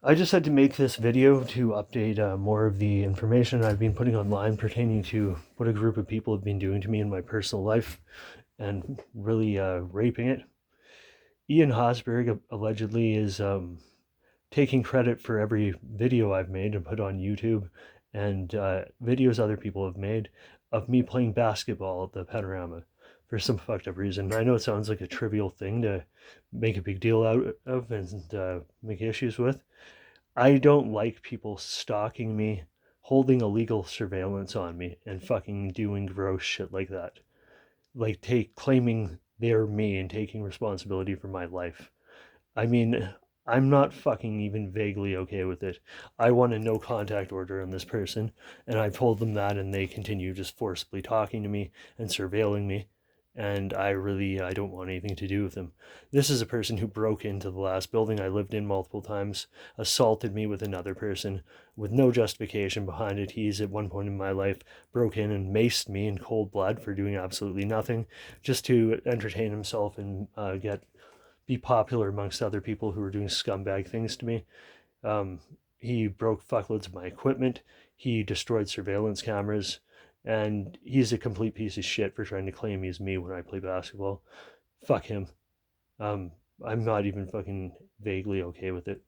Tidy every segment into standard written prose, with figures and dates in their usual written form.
I just had to make this video to update more of the information I've been putting online pertaining to what a group of people have been doing to me in my personal life and really raping it. Ian Hosberg allegedly is taking credit for every video I've made and put on YouTube and videos other people have made of me playing basketball at the Panorama for some fucked up reason. I know it sounds like a trivial thing to make a big deal out of and make issues with. I don't like people stalking me, holding illegal surveillance on me, and fucking doing gross shit like that. Like claiming they're me and taking responsibility for my life. I mean, I'm not fucking even vaguely okay with it. I want a no contact order on this person, and I've told them that, and they continue just forcibly talking to me and surveilling me. And I don't want anything to do with them. This is a person who broke into the last building I lived in multiple times, assaulted me with another person with no justification behind it. He's at one point in my life broke in and maced me in cold blood for doing absolutely nothing, just to entertain himself and get be popular amongst other people who were doing scumbag things to me. Um, he broke fuckloads of my equipment. He destroyed surveillance cameras. And he's a complete piece of shit for trying to claim he's me when I play basketball. Fuck him. Um, I'm not even fucking vaguely okay with it.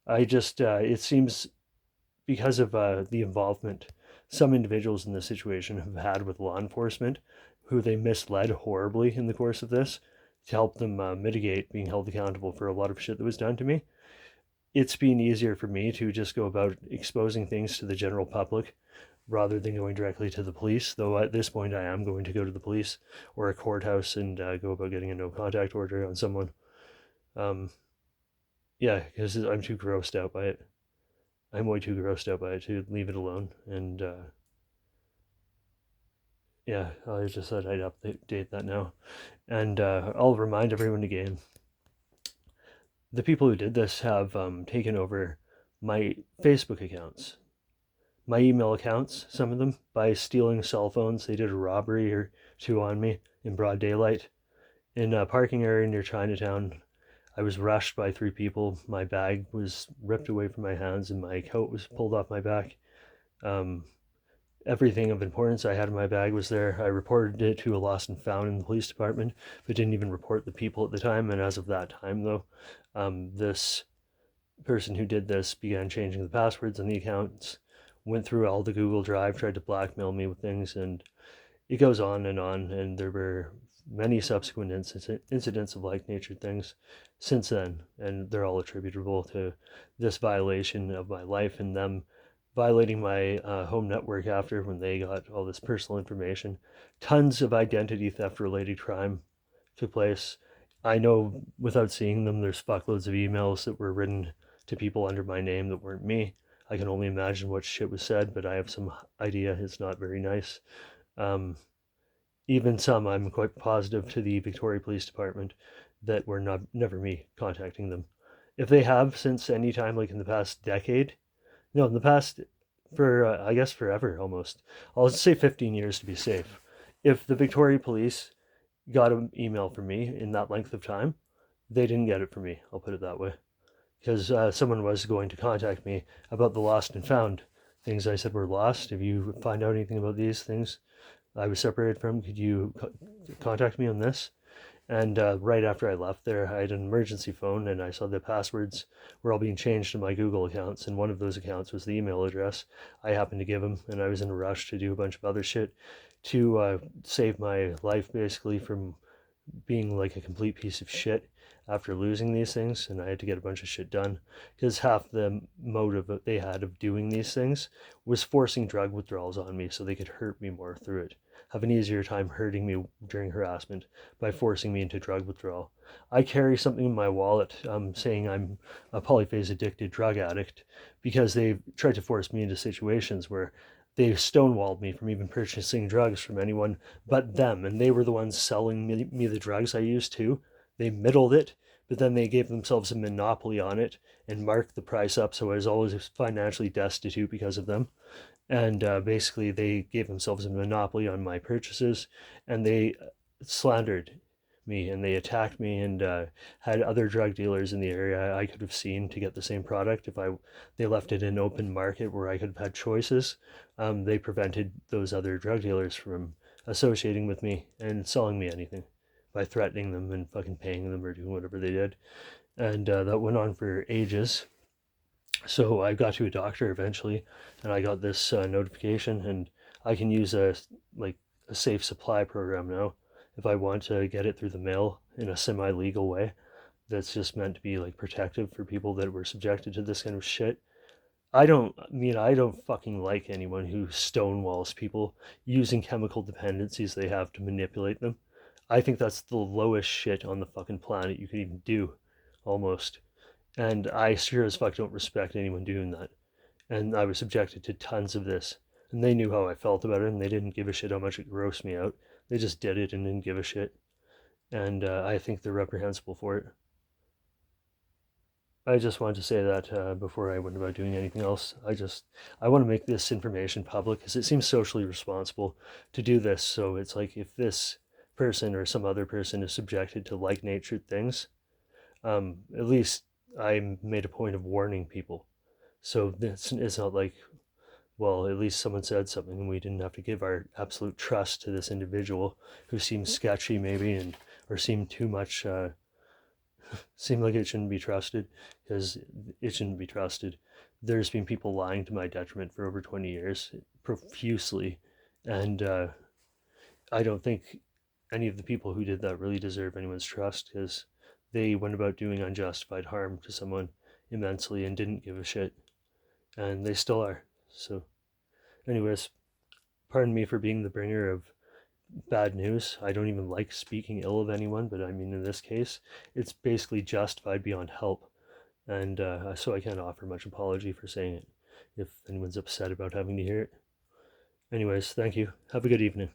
It seems because of the involvement some individuals in this situation have had with law enforcement, who they misled horribly in the course of this to help them mitigate being held accountable for a lot of shit that was done to me. It's been easier for me to just go about exposing things to the general public rather than going directly to the police. Though at this point, I am going to go to the police or a courthouse and go about getting a no contact order on someone. Um, yeah, because I'm too grossed out by it. I'm way too grossed out by it to leave it alone. And yeah, I just thought I'd update that now. And I'll remind everyone again, the people who did this have taken over my Facebook accounts, my email accounts, some of them, by stealing cell phones. They did a robbery or two on me in broad daylight in a parking area near Chinatown. I was rushed by three people. My bag was ripped away from my hands and my coat was pulled off my back. Um, Everything of importance I had in my bag was there. I reported it to a lost and found in the police department, but didn't even report the people at the time. And as of that time, though, this person who did this began changing the passwords on the accounts, went through all the Google Drive, tried to blackmail me with things, and it goes on and on. And there were many subsequent incidents of like nature things since then, and they're all attributable to this violation of my life and them violating my home network after when they got all this personal information. Tons of identity theft related crime took place. I know without seeing them, there's fuckloads of emails that were written to people under my name that weren't me. I can only imagine what shit was said, but I have some idea it's not very nice. Um, Even some, I'm quite positive to the Victoria Police Department that were not never me contacting them. If they have since any time, like in the past decade, no, in the past, for I guess forever almost. I'll say 15 years to be safe. If the Victoria Police got an email from me in that length of time, they didn't get it from me. I'll put it that way. Because someone was going to contact me about the lost and found things I said were lost. If you find out anything about these things I was separated from, could you contact me on this? And right after I left there, I had an emergency phone and I saw the passwords were all being changed to my Google accounts. And one of those accounts was the email address I happened to give him. And I was in a rush to do a bunch of other shit to save my life basically from being like a complete piece of shit after losing these things. And I had to get a bunch of shit done because half the motive that they had of doing these things was forcing drug withdrawals on me so they could hurt me more through it, have an easier time hurting me during harassment by forcing me into drug withdrawal. I carry something in my wallet saying I'm a polyphase addicted drug addict because they tried to force me into situations where they stonewalled me from even purchasing drugs from anyone but them. And they were the ones selling me the drugs I used too. They middled it, but then they gave themselves a monopoly on it and marked the price up. So I was always financially destitute because of them. And basically, they gave themselves a monopoly on my purchases and they slandered me, and they attacked me, and had other drug dealers in the area I could have seen to get the same product if they left it in open market where I could have had choices. They prevented those other drug dealers from associating with me and selling me anything by threatening them and fucking paying them or doing whatever they did. And that went on for ages. So I got to a doctor eventually, and I got this notification, and I can use like a safe supply program now if I want to get it through the mail in a semi-legal way. That's just meant to be like protective for people that were subjected to this kind of shit. I don't fucking like anyone who stonewalls people using chemical dependencies they have to manipulate them. I think that's the lowest shit on the fucking planet you could even do, almost. And I sure as fuck don't respect anyone doing that. And I was subjected to tons of this. And they knew how I felt about it, and they didn't give a shit how much it grossed me out. They just did it and didn't give a shit. And I think they're reprehensible for it. I just wanted to say that before I went about doing anything else. I want to make this information public because it seems socially responsible to do this. So it's like if this person or some other person is subjected to like natured things, at least I made a point of warning people. So it's not like, well, at least someone said something and we didn't have to give our absolute trust to this individual who seemed sketchy maybe and or seemed too much seemed like it shouldn't be trusted because it shouldn't be trusted. There's been people lying to my detriment for over 20 years profusely, and I don't think any of the people who did that really deserve anyone's trust because they went about doing unjustified harm to someone immensely and didn't give a shit, and they still are. So, anyways, pardon me for being the bringer of bad news. I don't even like speaking ill of anyone, but I mean, in this case, it's basically justified beyond help. And so I can't offer much apology for saying it if anyone's upset about having to hear it. Anyways, thank you. Have a good evening.